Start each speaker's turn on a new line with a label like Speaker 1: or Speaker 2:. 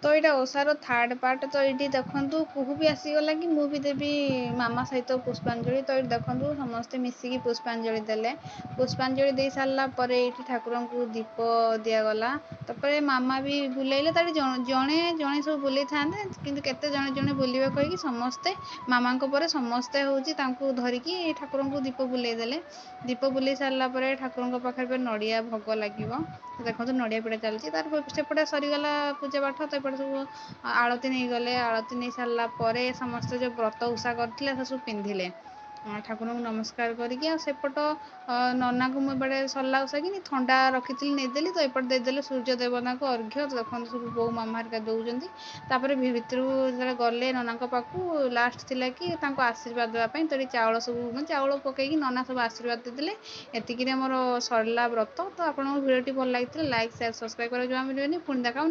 Speaker 1: तो यहाँ ओसार third part तो ये देखु कुहू भी आसीगला कि मु भी देवी मामा सहित पुष्पांजलि तो ये देखु समस्ते मिसिकी पुष्पांजलि देले पुष्पांजलि दे सारा पर ये ठाकुर को दीप दिगला तापर मामा भी बुलेइले जड़े जड़े सब बुले था कि केते जड़े जड़े बुलवा कहीकि समस्ते मामा पर समस्ते हूँ धरिकी ठाकुर को दीप बुलेदेले दीप बुले सारापर ठाकुर पाखे नड़िया भोग लगे देखो नड़िया पिड़ा चलती तार सेपटे सरीगला पूजा पाठ तो एपटे सब आलती नहीं गले आलती नहीं सारा पर समस्ते जो व्रत उषा करते सब पिंधिले ठाकुर को नमस्कार करके सेपट नना को मुझे सरला उषा कि थंडा रखी नहींदेली तो एपटे देदेले सूर्य देवता को अर्घ्य देखते सब बो मामा हरिका दौरान भितर जो गले नना पाखु लास्ट थिला कि आशीर्वाद देवाई तो चाउल सब चाउल पकईकि नना सब आशीर्वाद देदेले एतिक मोर सरला व्रत तो आपको भिडियो भल लगी लाइक शेयर सब्सक्राइब करा जमा मिलेनि पुणी देखा